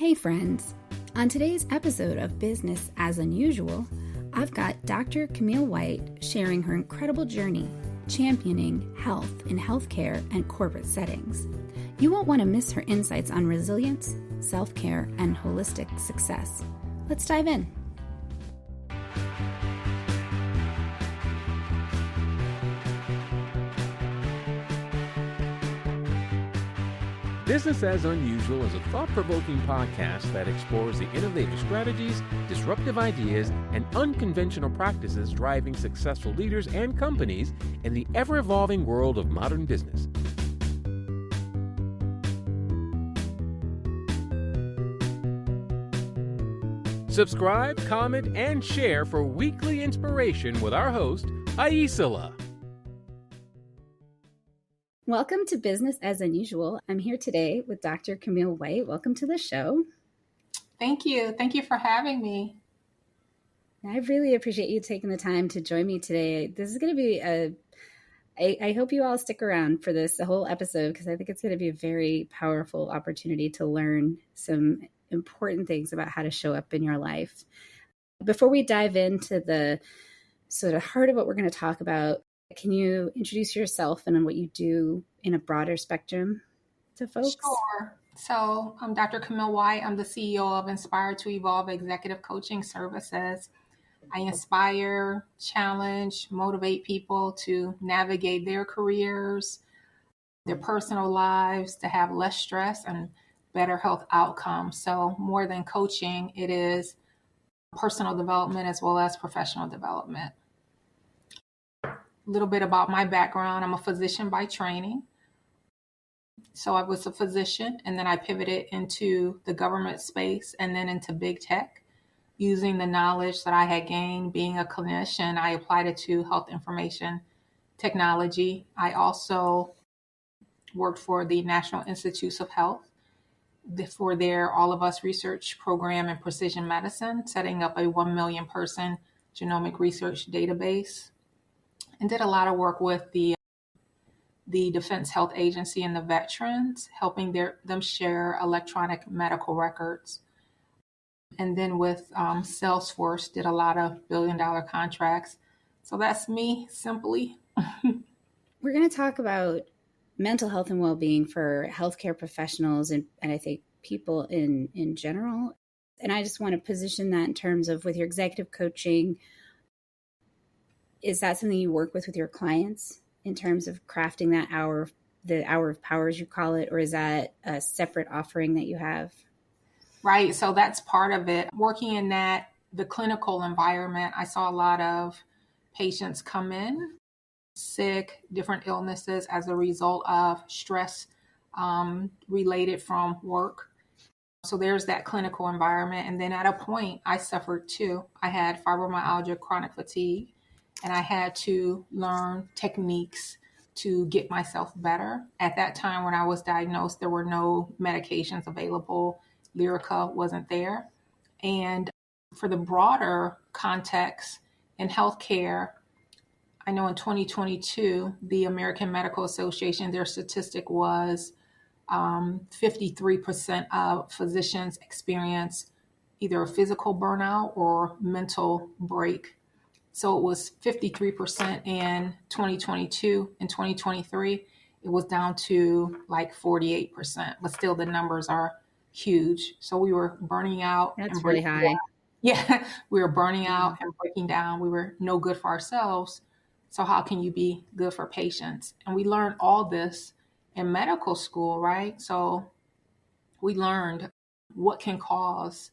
Hey friends, on today's episode of Business as Unusual, I've got Dr. Camille White sharing her incredible journey championing health in healthcare and corporate settings. You won't want to miss her insights on resilience, self-care, and holistic success. Let's dive in. Business as Unusual is a thought-provoking podcast that explores the innovative strategies, disruptive ideas, and unconventional practices driving successful leaders and companies in the ever-evolving world of modern business. Subscribe, comment, and share for weekly inspiration with our host, Aicila. Welcome to Business as Unusual. I'm here today with Dr. Camille White. Welcome to the show. Thank you. Thank you for having me. I really appreciate you taking the time to join me today. This is going to be I hope you all stick around for the whole episode, because I think it's going to be a very powerful opportunity to learn some important things about how to show up in your life. Before we dive into the sort of heart of what we're going to talk about, can you introduce yourself and what you do in a broader spectrum to folks? Sure. So I'm Dr. Camille White. I'm the CEO of Inspire to Evolve Executive Coaching Services. I inspire, challenge, motivate people to navigate their careers, their personal lives, to have less stress and better health outcomes. So more than coaching, it is personal development as well as professional development. A little bit about my background. I'm a physician by training. So I was a physician, and then I pivoted into the government space and then into big tech. Using the knowledge that I had gained being a clinician, I applied it to health information technology. I also worked for the National Institutes of Health for their All of Us research program in precision medicine, setting up a 1 million person genomic research database. And did a lot of work with the Defense Health Agency and the veterans, helping them share electronic medical records. And then with Salesforce, did a lot of billion-dollar contracts. So that's me, simply. We're going to talk about mental health and well-being for healthcare professionals and I think people in general. And I just want to position that in terms of with your executive coaching. Is that something you work with your clients in terms of crafting that hour, the hour of power, as you call it, or is that a separate offering that you have? Right. So that's part of it. Working in the clinical environment, I saw a lot of patients come in sick, different illnesses as a result of stress related from work. So there's that clinical environment. And then at a point, I suffered too. I had fibromyalgia, chronic fatigue. And I had to learn techniques to get myself better. At that time, when I was diagnosed, there were no medications available. Lyrica wasn't there. And for the broader context in healthcare, I know in 2022, the American Medical Association, their statistic was 53% of physicians experience either a physical burnout or mental break. So it was 53% in 2022. In 2023, it was down to like 48%, but still the numbers are huge. So we were burning out. That's really high. Down. Yeah, we were burning out and breaking down. We were no good for ourselves. So how can you be good for patients? And we learned all this in medical school, right? So we learned what can cause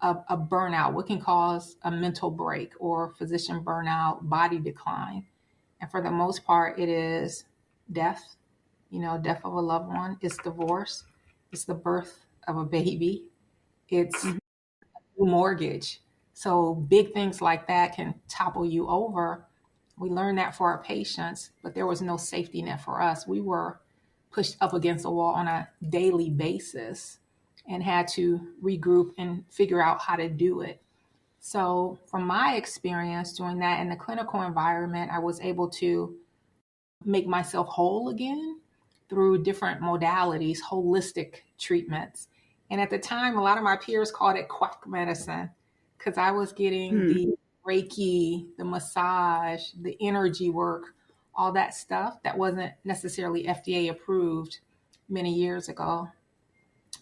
a burnout, what can cause a mental break or physician burnout, body decline. And for the most part, it is death, death of a loved one. It's divorce. It's the birth of a baby. It's a mortgage. So big things like that can topple you over. We learned that for our patients, but there was no safety net for us. We were pushed up against the wall on a daily basis and had to regroup and figure out how to do it. So from my experience doing that in the clinical environment, I was able to make myself whole again through different modalities, holistic treatments. And at the time, a lot of my peers called it quack medicine because I was getting the Reiki, the massage, the energy work, all that stuff that wasn't necessarily FDA approved many years ago.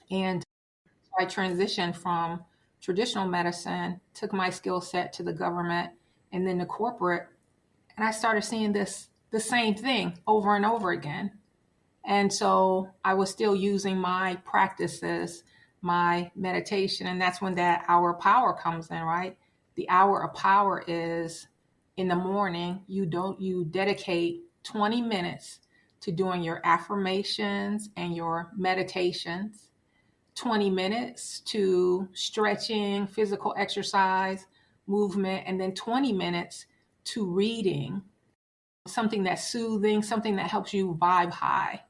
And I transitioned from traditional medicine, took my skill set to the government and then the corporate, and I started seeing the same thing over and over again. And so I was still using my practices, my meditation, and that's when that hour of power comes in, right? The hour of power is in the morning. You dedicate 20 minutes to doing your affirmations and your meditations, 20 minutes to stretching, physical exercise, movement, and then 20 minutes to reading something that's soothing, something that helps you vibe high.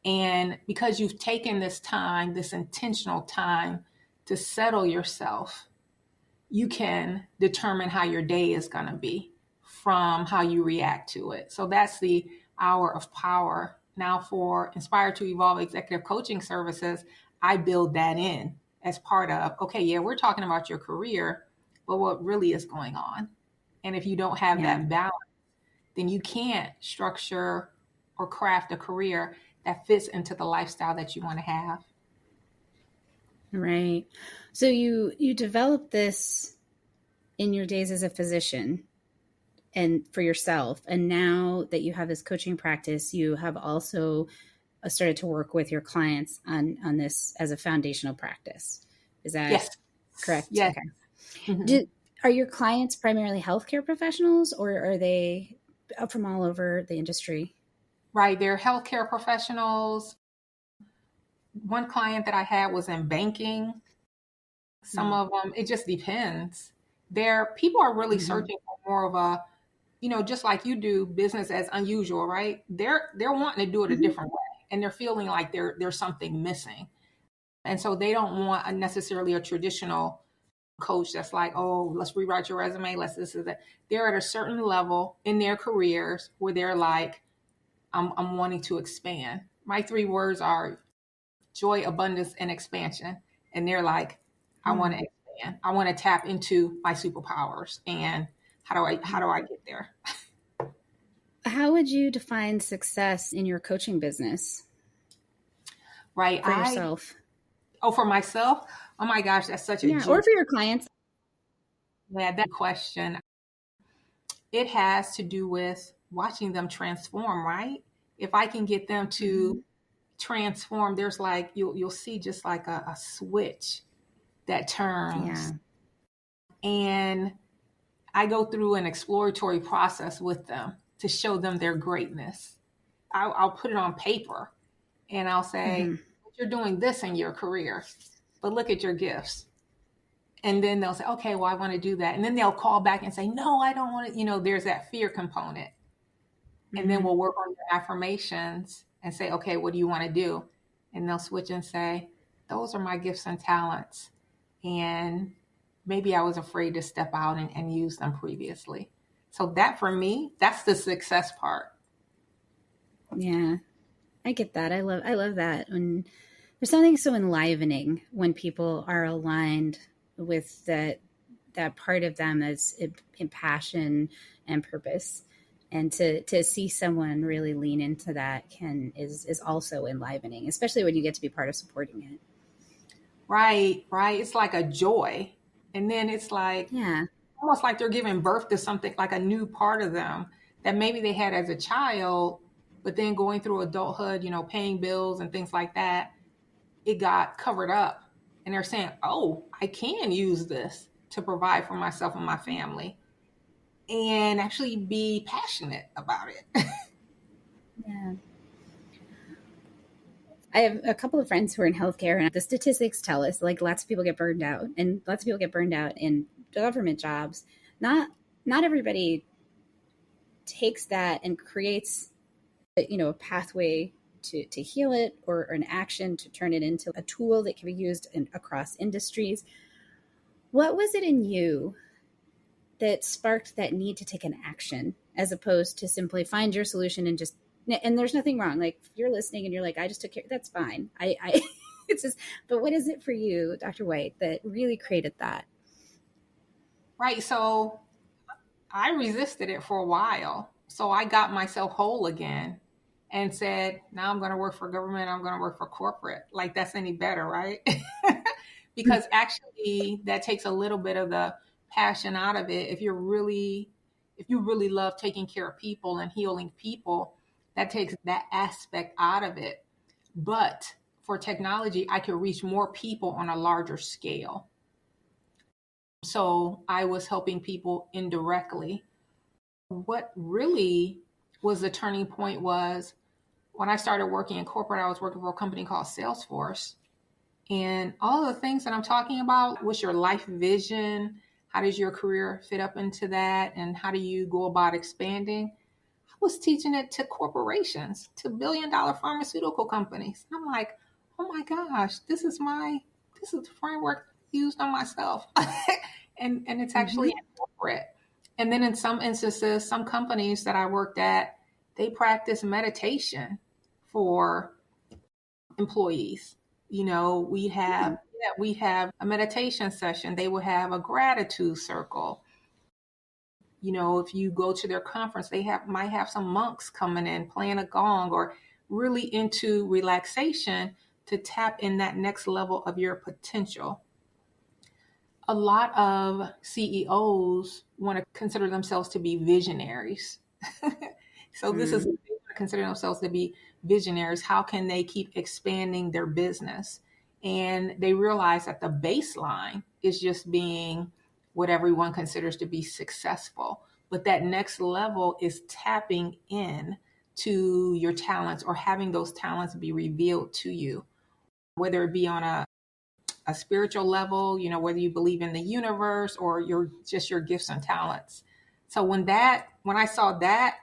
And because you've taken this time, this intentional time to settle yourself, you can determine how your day is going to be from how you react to it. So that's the hour of power. Now for Inspire to Evolve Executive Coaching Services, I build that in as part of, okay, yeah, we're talking about your career, but what really is going on? And if you don't have that balance, then you can't structure or craft a career that fits into the lifestyle that you want to have. Right. So you developed this in your days as a physician and for yourself. And now that you have this coaching practice, you have also started to work with your clients on this as a foundational practice. Is that correct? Yes. Okay. Mm-hmm. Are your clients primarily healthcare professionals, or are they from all over the industry? Right. They're healthcare professionals. One client that I had was in banking. Some of them, it just depends. People are really searching for more of a, just like you do business as unusual, right? They're wanting to do it a different way, and they're feeling like there's something missing. And so they don't want necessarily a traditional coach that's like, oh, let's rewrite your resume. Let's this is that. They're at a certain level in their careers where they're like, I'm wanting to expand. My 3 words are joy, abundance, and expansion. And they're like, I want to expand. I want to tap into my superpowers. And how do I get there? How would you define success in your coaching business? Right. For yourself. Oh, for myself? Oh my gosh, that's such a or for your clients. Yeah, that question. It has to do with watching them transform, right? If I can get them to transform, there's like you'll see just like a switch that turns. Yeah. And I go through an exploratory process with them to show them their greatness. I'll put it on paper and I'll say, you're doing this in your career, but look at your gifts. And then they'll say, okay, well, I want to do that. And then they'll call back and say, no, I don't want to, there's that fear component. And then we'll work on your affirmations and say, okay, what do you want to do? And they'll switch and say, those are my gifts and talents. And maybe I was afraid to step out and use them previously. So that for me, that's the success part. Yeah, I get that. I love that. And there's something so enlivening when people are aligned with that part of them that's in passion and purpose. And to see someone really lean into that is also enlivening, especially when you get to be part of supporting it. Right. It's like a joy. And then it's like, almost like they're giving birth to something, like a new part of them that maybe they had as a child, but then going through adulthood, paying bills and things like that, it got covered up. And they're saying, oh, I can use this to provide for myself and my family and actually be passionate about it. Yeah. I have a couple of friends who are in healthcare, and the statistics tell us like lots of people get burned out, and lots of people get burned out in government jobs. Not everybody takes that and creates, a pathway to heal it or an action to turn it into a tool that can be used across industries. What was it in you that sparked that need to take an action as opposed to simply find your solution and there's nothing wrong. Like if you're listening and you're like, I just took care, that's fine. I It's just, but what is it for you, Dr. White, that really created that? Right. So I resisted it for a while. So I got myself whole again and said, now I'm going to work for government. I'm going to work for corporate. Like that's any better, right? Because actually that takes a little bit of the passion out of it. If you really love taking care of people and healing people, that takes that aspect out of it. But for technology, I could reach more people on a larger scale. So I was helping people indirectly. What really was the turning point was when I started working in corporate, I was working for a company called Salesforce. And all of the things that I'm talking about, what's your life vision? How does your career fit up into that? And how do you go about expanding? I was teaching it to corporations, to billion-dollar pharmaceutical companies. I'm like, oh my gosh, this is the framework used on myself. and it's actually corporate. And then in some instances, some companies that I worked at, they practice meditation for employees. We'd have a meditation session. They would have a gratitude circle. If you go to their conference, they might have some monks coming in playing a gong or really into relaxation to tap in that next level of your potential. A lot of CEOs want to consider themselves to be visionaries. So this is, they want to consider themselves to be visionaries. How can they keep expanding their business? And they realize that the baseline is just being what everyone considers to be successful. But that next level is tapping in to your talents or having those talents be revealed to you, whether it be on a spiritual level, whether you believe in the universe or your gifts and talents. So when I saw that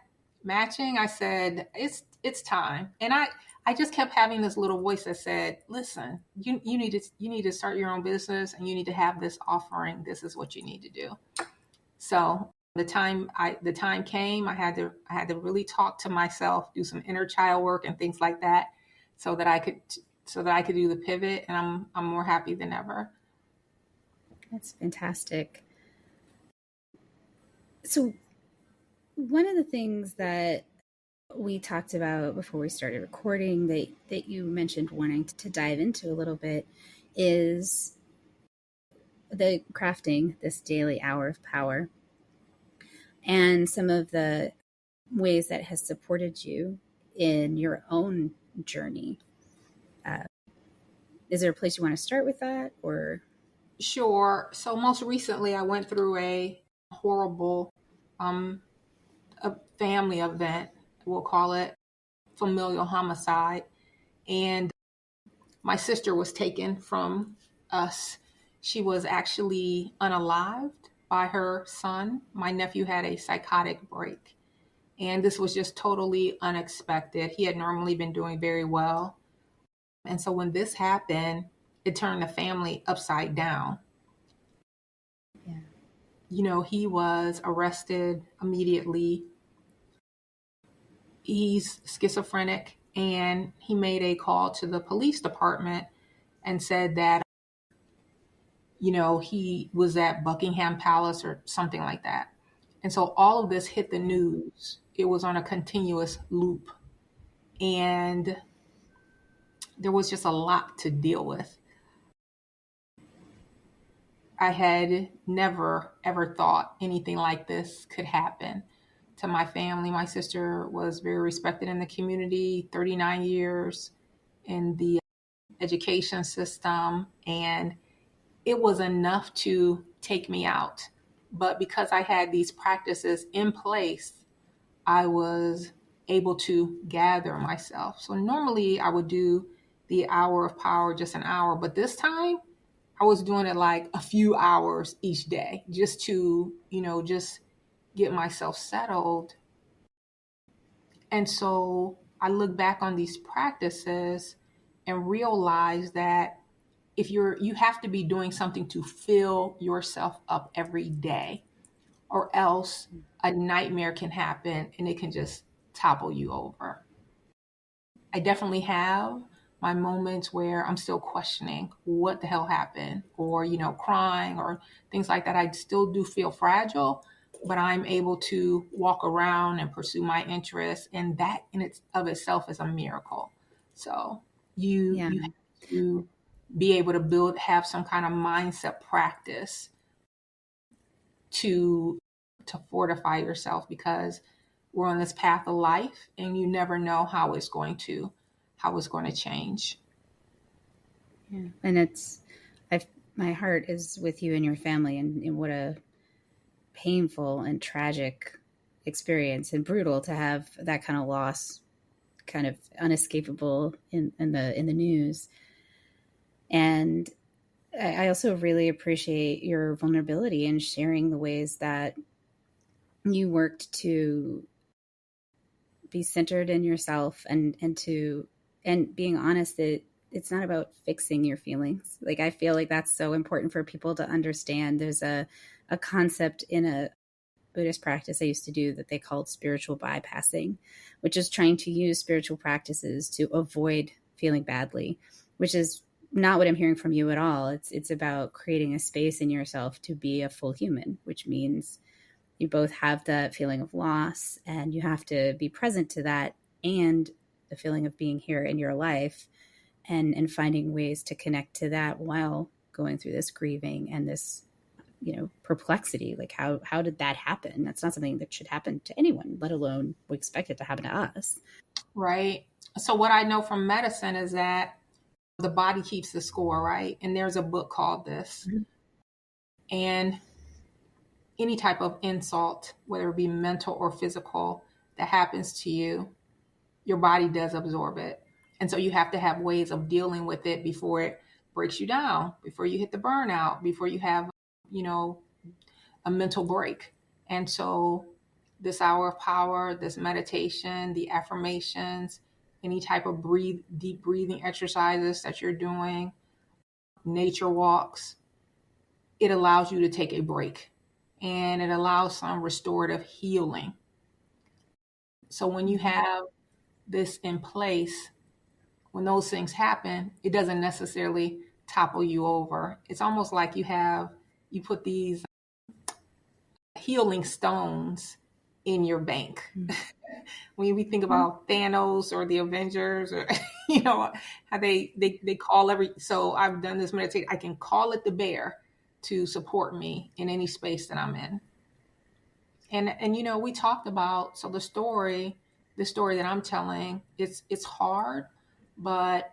matching, I said, it's time. And I just kept having this little voice that said, listen, you need to start your own business and you need to have this offering. This is what you need to do. So the time came, I had to really talk to myself, do some inner child work and things like that so that I could do the pivot, and I'm more happy than ever. That's fantastic. So one of the things that we talked about before we started recording that you mentioned wanting to dive into a little bit is the crafting this daily hour of power and some of the ways that has supported you in your own journey. Is there a place you want to start with that, or? Sure. So most recently I went through a horrible a family event, we'll call it familial homicide. And my sister was taken from us. She was actually unalived by her son. My nephew had a psychotic break. And this was just totally unexpected. He had normally been doing very well. And so when this happened, it turned the family upside down. Yeah. He was arrested immediately. He's schizophrenic, and he made a call to the police department and said that, he was at Buckingham Palace or something like that. And so all of this hit the news. It was on a continuous loop. And there was just a lot to deal with. I had never, ever thought anything like this could happen to my family. My sister was very respected in the community, 39 years in the education system, and it was enough to take me out. But because I had these practices in place, I was able to gather myself. So normally I would do the hour of power, just an hour, but this time I was doing it like a few hours each day just to, just get myself settled. And so I look back on these practices and realize that you have to be doing something to fill yourself up every day, or else a nightmare can happen and it can just topple you over. I definitely have my moments where I'm still questioning what the hell happened, or, crying or things like that, I still do feel fragile, but I'm able to walk around and pursue my interests. And that in its of itself is a miracle. So you have to be able to have some kind of mindset practice to fortify yourself, because we're on this path of life and you never know how it's going to change. Yeah. And my heart is with you and your family, and what a painful and tragic experience, and brutal to have that kind of loss, kind of unescapable in the news. And I also really appreciate your vulnerability in sharing the ways that you worked to be centered in yourself, and being honest that it's not about fixing your feelings. Like, I feel like that's so important for people to understand. There's a concept in a Buddhist practice I used to do that they called spiritual bypassing, which is trying to use spiritual practices to avoid feeling badly, which is not what I'm hearing from you at all. It's about creating a space in yourself to be a full human, which means you both have the feeling of loss, and you have to be present to that, and the feeling of being here in your life, and finding ways to connect to that while going through this grieving and this, perplexity. Like, how did that happen? That's not something that should happen to anyone, let alone we expect it to happen to us. Right. So what I know from medicine is that the body keeps the score, right? And there's a book called this. Mm-hmm. And any type of insult, whether it be mental or physical, that happens to you, your body does absorb it. And so you have to have ways of dealing with it before it breaks you down, before you hit the burnout, before you have, a mental break. And so this hour of power, this meditation, the affirmations, any type of deep breathing exercises that you're doing, nature walks, it allows you to take a break, and it allows some restorative healing. So when you have this in place, when those things happen, it doesn't necessarily topple you over. It's almost like you put these healing stones in your bank. Mm-hmm. When we think about Thanos or the Avengers, or how they call so I've done this meditation, I can call it the bear to support me in any space that I'm in. And we talked about, so the story that I'm telling, it's hard, but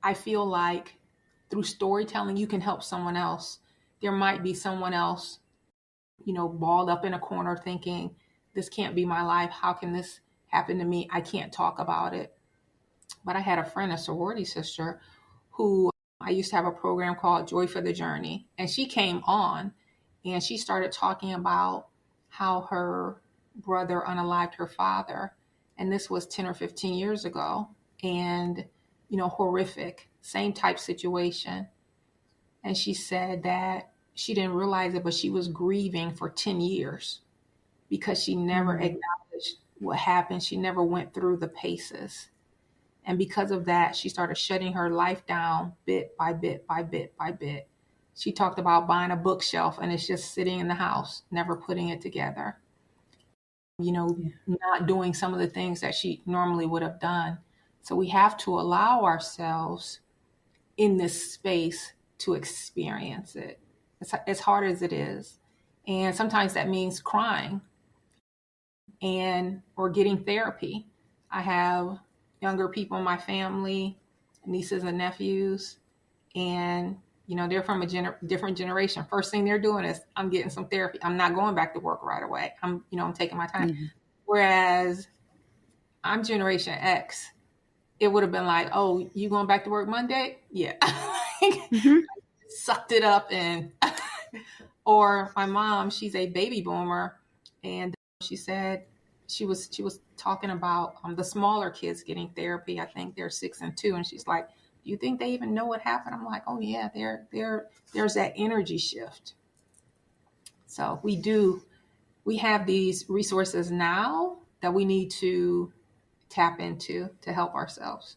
I feel like through storytelling you can help someone else. There might be someone else, balled up in a corner thinking, this can't be my life. How can this happen to me? I can't talk about it. But I had a friend, a sorority sister, who I used to have a program called Joy for the Journey. And she came on and she started talking about how her brother unalived her father. And this was 10 or 15 years ago. And, horrific, same type situation. And she said that she didn't realize it, but she was grieving for 10 years because she never acknowledged what happened. She never went through the paces. And because of that, she started shutting her life down bit by bit by bit by bit. She talked about buying a bookshelf and it's just sitting in the house, never putting it together. Not doing some of the things that she normally would have done. So we have to allow ourselves in this space to experience it. It's as hard as it is. And sometimes that means crying or getting therapy. I have younger people in my family, nieces and nephews, and they're from a different generation. First thing they're doing is, I'm getting some therapy. I'm not going back to work right away. I'm taking my time. Mm-hmm. Whereas I'm Generation X, it would have been like, oh, you going back to work Monday? Yeah. Mm-hmm. Sucked it up. And or my mom, she's a baby boomer, and she said she was talking about the smaller kids getting therapy. I think they're 6 and 2, and she's like, do you think they even know what happened? I'm like, oh yeah, there's that energy shift. So we have these resources now that we need to tap into to help ourselves.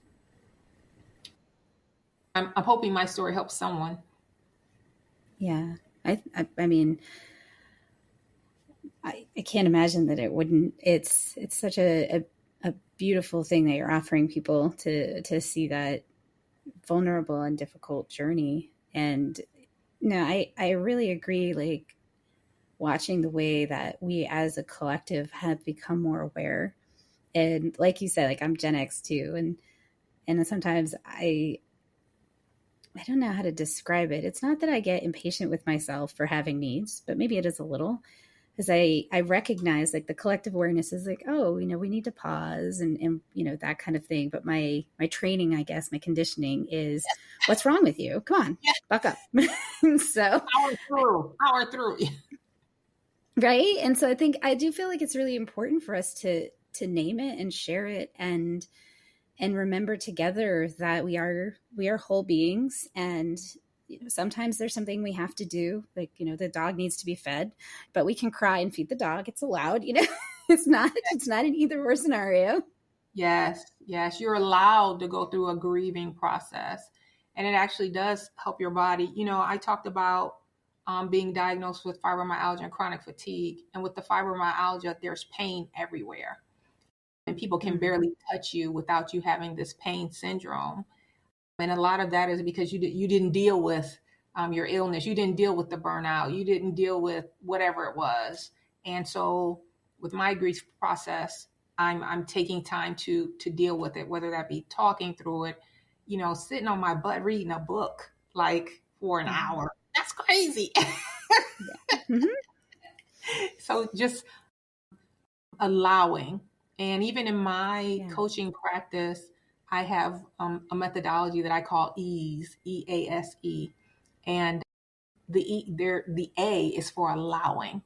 I'm hoping my story helps someone. Yeah. I mean, I can't imagine that it wouldn't. It's such a beautiful thing that you're offering people to see that vulnerable and difficult journey. And no, I really agree. Like watching the way that we as a collective have become more aware. And like you said, like I'm Gen X too, and sometimes I don't know how to describe it. It's not that I get impatient with myself for having needs, but maybe it is a little, because I recognize like the collective awareness is like, oh, we need to pause and that kind of thing. But my training, I guess, my conditioning is, what's wrong with you? Come on, buck up. So Power through. right. And so I do feel like it's really important for us to name it and share it and remember together that we are whole beings, and sometimes there's something we have to do, like the dog needs to be fed, but we can cry and feed the dog. It's allowed. It's not an either or scenario. Yes, you're allowed to go through a grieving process, and it actually does help your body. I talked about being diagnosed with fibromyalgia and chronic fatigue, and with the fibromyalgia, there's pain everywhere, and people can barely touch you without you having this pain syndrome. And a lot of that is because you didn't deal with your illness, you didn't deal with the burnout, you didn't deal with whatever it was. And so with my grief process, I'm taking time to deal with it, whether that be talking through it, sitting on my butt reading a book like for an hour. That's crazy. So just allowing. And even in my coaching practice, I have a methodology that I call EASE, EASE. And the A is for allowing,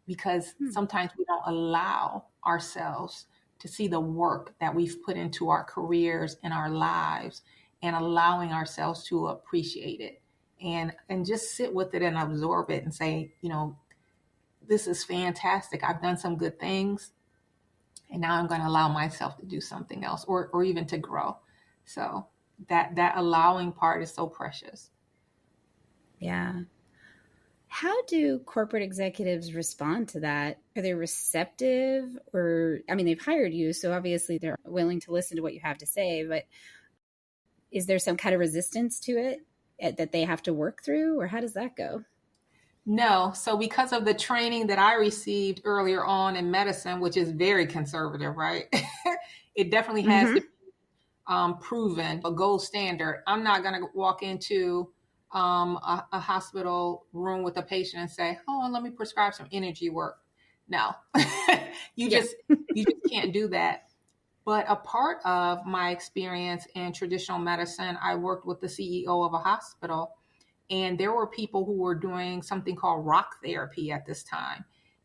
because sometimes we don't allow ourselves to see the work that we've put into our careers and our lives, and allowing ourselves to appreciate it and just sit with it and absorb it and say, this is fantastic. I've done some good things, and now I'm going to allow myself to do something else, or even to grow. So that allowing part is so precious. Yeah. How do corporate executives respond to that? Are they receptive? Or, I mean, they've hired you, so obviously they're willing to listen to what you have to say, but is there some kind of resistance to it that they have to work through, or how does that go? No. So because of the training that I received earlier on in medicine, which is very conservative, right? It definitely has to be proven a gold standard. I'm not going to walk into a hospital room with a patient and say, "Oh, let me prescribe some energy work." No, you just can't do that. But a part of my experience in traditional medicine, I worked with the CEO of a hospital, and there were people who were doing something called rock therapy at this time,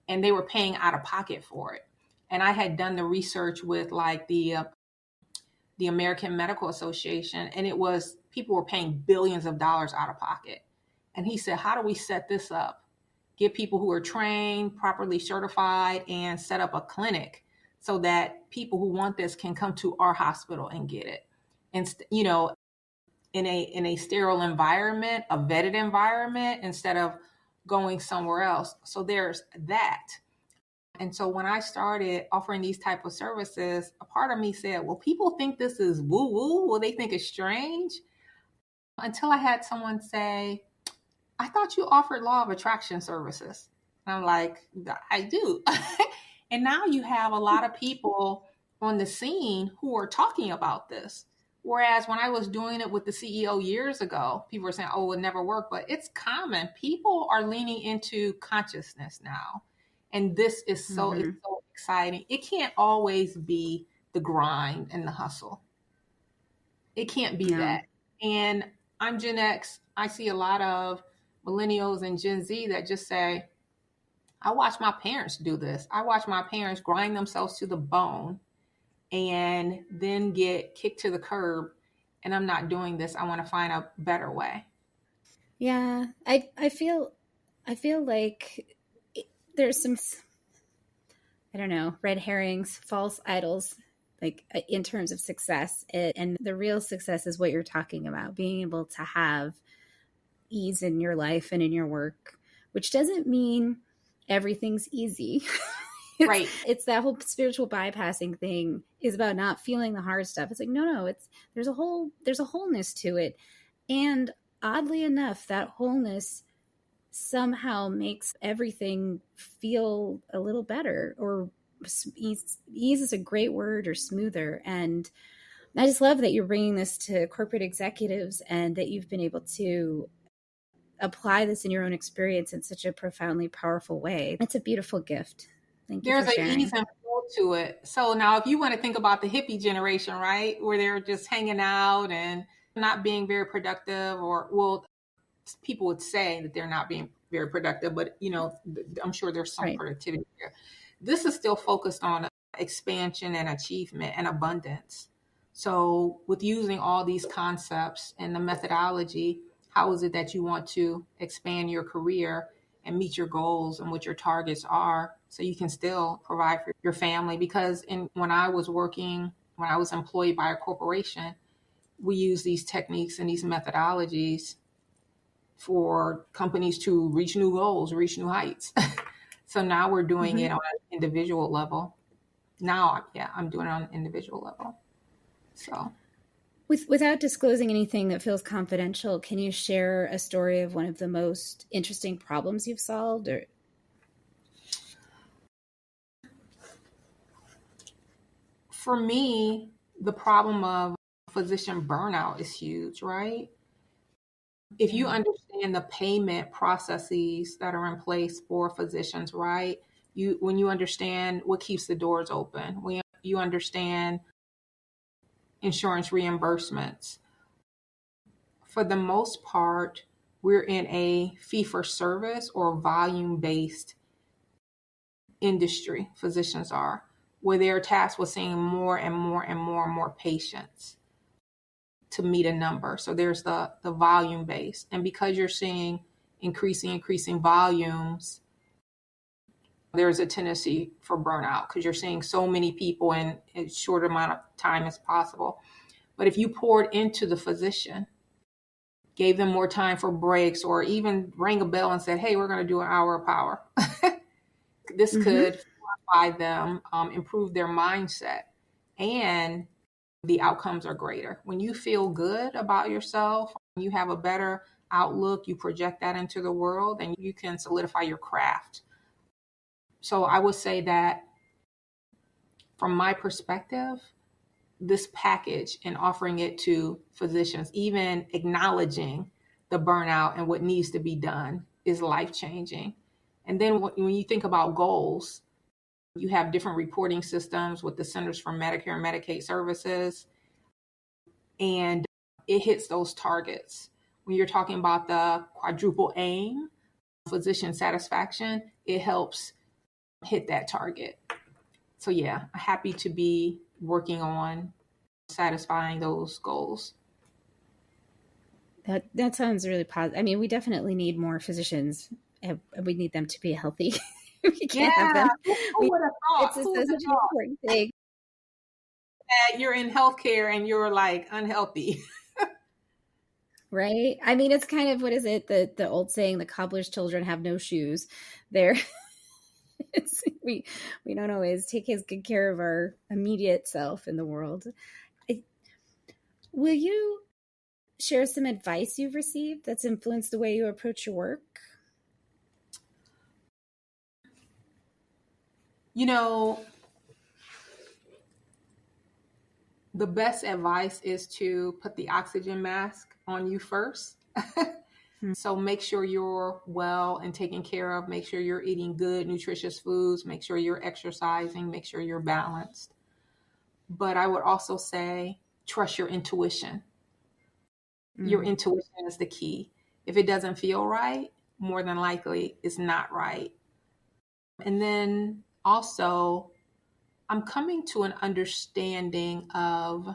and they were paying out of pocket for it. And I had done the research with like the American Medical Association, and it was people were paying billions of dollars out of pocket. And he said, how do we set this up? Get people who are trained, properly certified, and set up a clinic so that people who want this can come to our hospital and get it. And in a sterile environment, a vetted environment, instead of going somewhere else. So there's that. And so when I started offering these type of services, a part of me said, well, people think this is woo-woo. Well, they think it's strange. Until I had someone say, I thought you offered law of attraction services. And I'm like, I do. And now you have a lot of people on the scene who are talking about this. Whereas when I was doing it with the CEO years ago, people were saying, oh, it would never work. But it's common. People are leaning into consciousness now. And this is it's so exciting. It can't always be the grind and the hustle. It can't be that. And I'm Gen X. I see a lot of millennials and Gen Z that just say, I watch my parents do this. I watch my parents grind themselves to the bone and then get kicked to the curb. And I'm not doing this. I want to find a better way. Yeah, I feel like there's some, I don't know, red herrings, false idols like in terms of success. And the real success is what you're talking about, being able to have ease in your life and in your work, which doesn't mean everything's easy. Right. It's that whole spiritual bypassing thing is about not feeling the hard stuff. It's like, no, there's a wholeness to it. And oddly enough, that wholeness somehow makes everything feel a little better, or ease is a great word, or smoother. And I just love that you're bringing this to corporate executives and that you've been able to apply this in your own experience in such a profoundly powerful way. It's a beautiful gift. Thank you There's for an sharing. ease and flow to it. So now if you want to think about the hippie generation, right, where they're just hanging out and not being very productive, or, well, people would say that they're not being very productive, but I'm sure there's some productivity there. This is still focused on expansion and achievement and abundance. So with using all these concepts and the methodology, how is it that you want to expand your career and meet your goals and what your targets are, so you can still provide for your family? Because when I was employed by a corporation, we use these techniques and these methodologies for companies to reach new goals, reach new heights. So now we're doing it on an individual level. Now, I'm doing it on an individual level. So, without disclosing anything that feels confidential, can you share a story of one of the most interesting problems you've solved? Or for me, the problem of physician burnout is huge, right? If you understand the payment processes that are in place for physicians, right? When you understand what keeps the doors open, when you understand insurance reimbursements, for the most part, we're in a fee-for-service or volume-based industry, physicians are, where they're tasked with seeing more and more and more and more patients to meet a number. So there's the volume base. And because you're seeing increasing volumes, there's a tendency for burnout because you're seeing so many people in as short amount of time as possible. But if you poured into the physician, gave them more time for breaks, or even rang a bell and said, hey, we're going to do an hour of power, this could fortify them, improve their mindset, and the outcomes are greater. When you feel good about yourself, you have a better outlook, you project that into the world, and you can solidify your craft. So I would say that from my perspective, this package and offering it to physicians, even acknowledging the burnout and what needs to be done, is life-changing. And then when you think about goals, you have different reporting systems with the Centers for Medicare and Medicaid Services, and it hits those targets. When you're talking about the quadruple aim, physician satisfaction, it helps hit that target. So I'm happy to be working on satisfying those goals. That sounds really positive. I mean, we definitely need more physicians. We need them to be healthy. We can't have them. Who would have thought? It's such an important thing. That you're in healthcare and you're like unhealthy. Right? I mean, it's kind of, what is it? The old saying, the cobbler's children have no shoes. We don't always take as good care of our immediate self in the world. Will you share some advice you've received that's influenced the way you approach your work? The best advice is to put the oxygen mask on you first. So make sure you're well and taken care of. Make sure you're eating good, nutritious foods. Make sure you're exercising. Make sure you're balanced. But I would also say, trust your intuition. Your intuition is the key. If it doesn't feel right, more than likely it's not right. And then also, I'm coming to an understanding of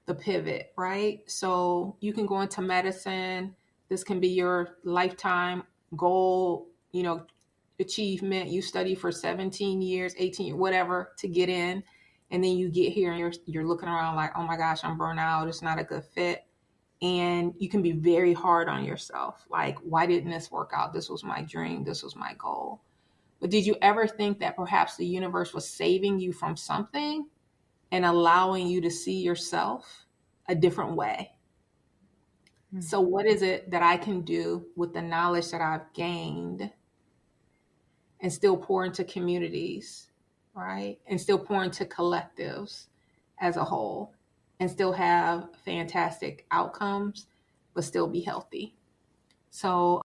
the pivot, right? So you can go into medicine. This can be your lifetime goal, achievement. You study for 17 years, 18 years, whatever, to get in. And then you get here and you're looking around like, oh my gosh, I'm burnt out. It's not a good fit. And you can be very hard on yourself. Like, why didn't this work out? This was my dream. This was my goal. But did you ever think that perhaps the universe was saving you from something and allowing you to see yourself a different way? Mm-hmm. So what is it that I can do with the knowledge that I've gained and still pour into communities, right? And still pour into collectives as a whole and still have fantastic outcomes, but still be healthy? So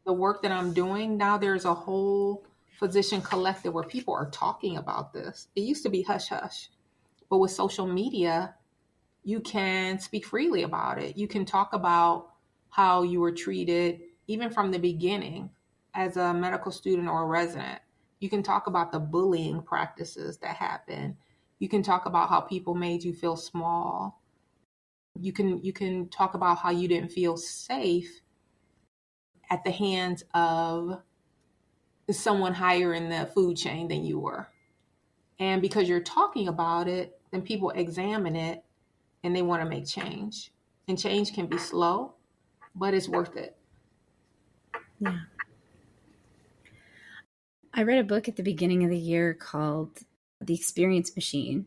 the work that I'm doing now, there's a whole physician collective where people are talking about this. It used to be hush hush, but with social media, you can speak freely about it. You can talk about how you were treated, even from the beginning as a medical student or a resident. You can talk about the bullying practices that happen. You can talk about how people made you feel small. You can talk about how you didn't feel safe at the hands of someone higher in the food chain than you were. And because you're talking about it, then people examine it and they want to make change. And change can be slow, but it's worth it. Yeah. I read a book at the beginning of the year called The Experience Machine,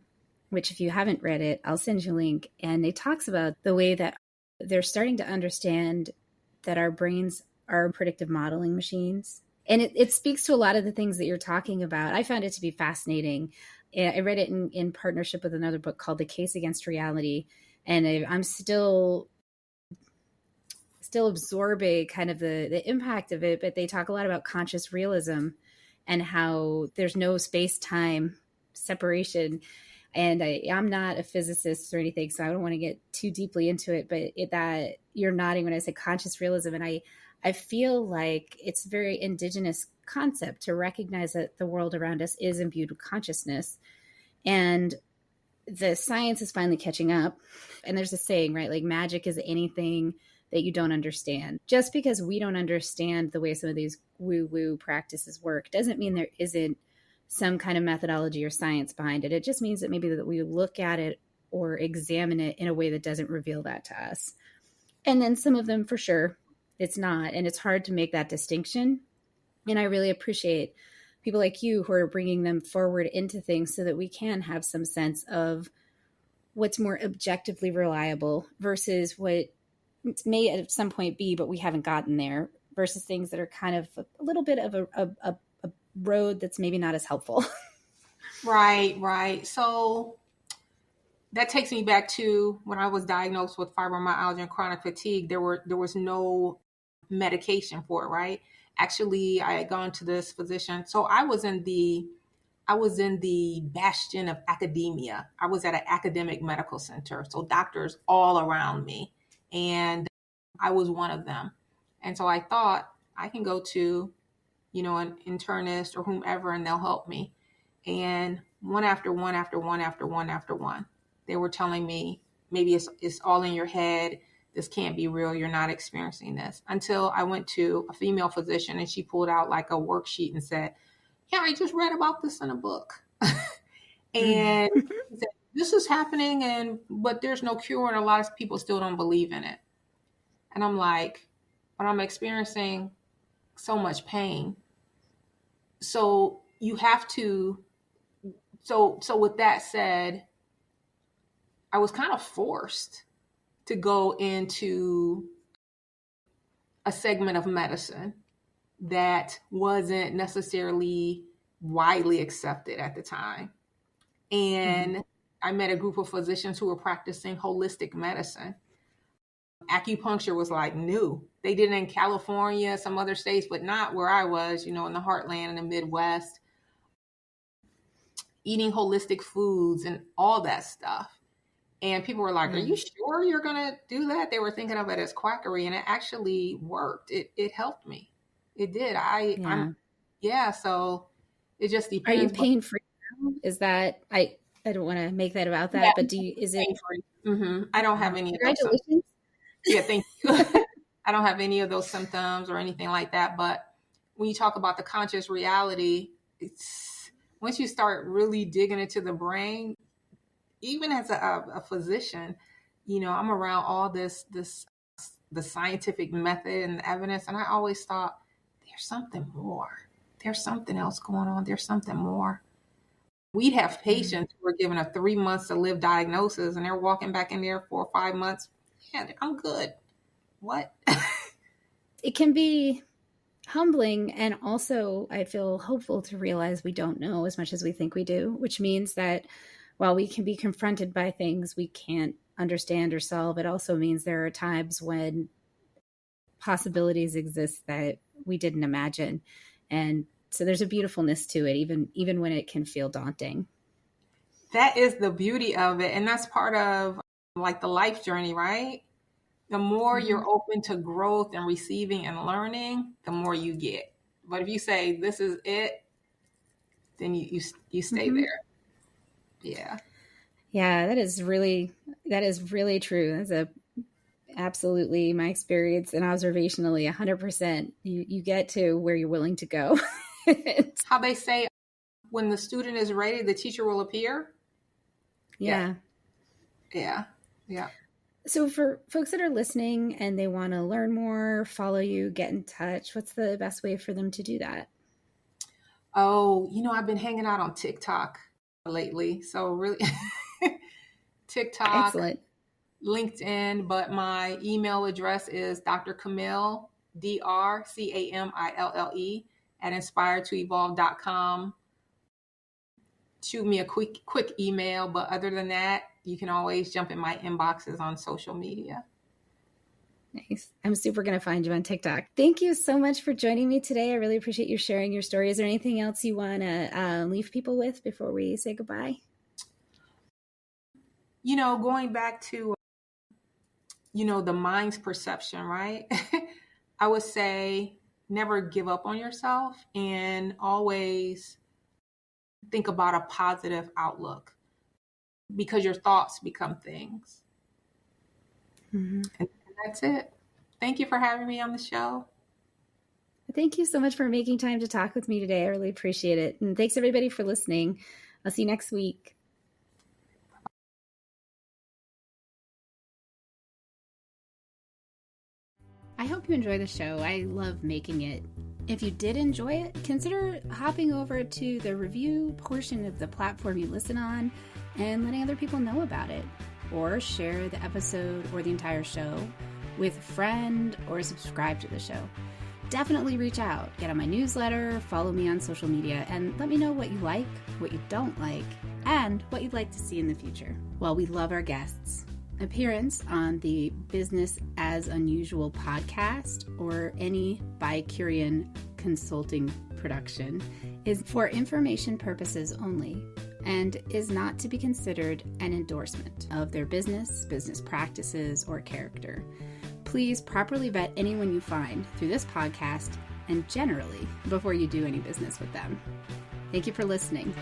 which if you haven't read it, I'll send you a link. And it talks about the way that they're starting to understand that our brains are predictive modeling machines. And it speaks to a lot of the things that you're talking about. I found it to be fascinating. I read it in partnership with another book called The Case Against Reality. And I'm still absorbing kind of the impact of it, but they talk a lot about conscious realism and how there's no space-time separation. And I'm not a physicist or anything, so I don't want to get too deeply into it, but that you're nodding when I say conscious realism. And I feel like it's a very indigenous concept to recognize that the world around us is imbued with consciousness. And the science is finally catching up. And there's a saying, right? Like magic is anything that you don't understand. Just because we don't understand the way some of these woo-woo practices work doesn't mean there isn't some kind of methodology or science behind it. It just means that maybe that we look at it or examine it in a way that doesn't reveal that to us. And then some of them, for sure, it's not. And it's hard to make that distinction. And I really appreciate people like you who are bringing them forward into things so that we can have some sense of what's more objectively reliable versus what may at some point be, but we haven't gotten there, versus things that are kind of a little bit of a road that's maybe not as helpful. Right. So that takes me back to when I was diagnosed with fibromyalgia and chronic fatigue. There was no medication for it, right? Actually, I had gone to this physician. So I was in the bastion of academia. I was at an academic medical center. So doctors all around me. And I was one of them. And so I thought I can go to, an internist or whomever, and they'll help me. And one after one, they were telling me, maybe it's all in your head. This can't be real. You're not experiencing this. Until I went to a female physician and she pulled out like a worksheet and said, yeah, I just read about this in a book. And this is happening, but there's no cure, and a lot of people still don't believe in it. And I'm like, but I'm experiencing so much pain. So you have to, so with that said, I was kind of forced to go into a segment of medicine that wasn't necessarily widely accepted at the time. And I met a group of physicians who were practicing holistic medicine. Acupuncture was like new. They did it in California, some other states, but not where I was, in the heartland in the Midwest. Eating holistic foods and all that stuff. And people were like, are you sure you're going to do that? They were thinking of it as quackery, and it actually worked. It helped me. It did. So it just depends. Are you pain-free now? Is that, I don't want to make that about that, but is it pain-free? Mm-hmm. I don't have any of those. Congratulations. Yeah, thank you. I don't have any of those symptoms or anything like that. But when you talk about the conscious reality, once you start really digging into the brain, even as a physician, I'm around all the scientific method and the evidence. And I always thought, there's something more. There's something else going on. There's something more. We'd have patients who were given a 3 months to live diagnosis, and they're walking back in there 4 or 5 months. Yeah, I'm good. What? It can be humbling, and also I feel hopeful to realize we don't know as much as we think we do, which means that while we can be confronted by things we can't understand or solve, it also means there are times when possibilities exist that we didn't imagine. And so there's a beautifulness to it, even when it can feel daunting. That is the beauty of it. And that's part of like the life journey, right? The more you're open to growth and receiving and learning, the more you get. But if you say, this is it, then you stay there. Yeah. Yeah, that is really true. That's absolutely my experience, and observationally 100%. You get to where you're willing to go. How they say, when the student is ready, the teacher will appear. Yeah. So for folks that are listening and they want to learn more, follow you, get in touch, what's the best way for them to do that? Oh, I've been hanging out on TikTok lately. So really TikTok, excellent. LinkedIn, but my email address is Dr. Camille, DrCamille at inspiredtoevolve.com. Shoot me a quick email, but other than that, you can always jump in my inboxes on social media. Nice. I'm super going to find you on TikTok. Thank you so much for joining me today. I really appreciate you sharing your story. Is there anything else you want to leave people with before we say goodbye? Going back to, the mind's perception, right? I would say never give up on yourself and always think about a positive outlook, because your thoughts become things. And that's it. Thank you for having me on the show. Thank you so much for making time to talk with me today. I really appreciate it. And thanks everybody for listening. I'll see you next week. I hope you enjoy the show. I love making it. If you did enjoy it, consider hopping over to the review portion of the platform you listen on and letting other people know about it. Or share the episode or the entire show with a friend or subscribe to the show. Definitely reach out, get on my newsletter, follow me on social media, and let me know what you like, what you don't like, and what you'd like to see in the future. Well, we love our guests. Appearance on the Business as Unusual podcast or any Bicurean consulting production is for information purposes only and is not to be considered an endorsement of their business practices, or character. Please properly vet anyone you find through this podcast and generally before you do any business with them. Thank you for listening.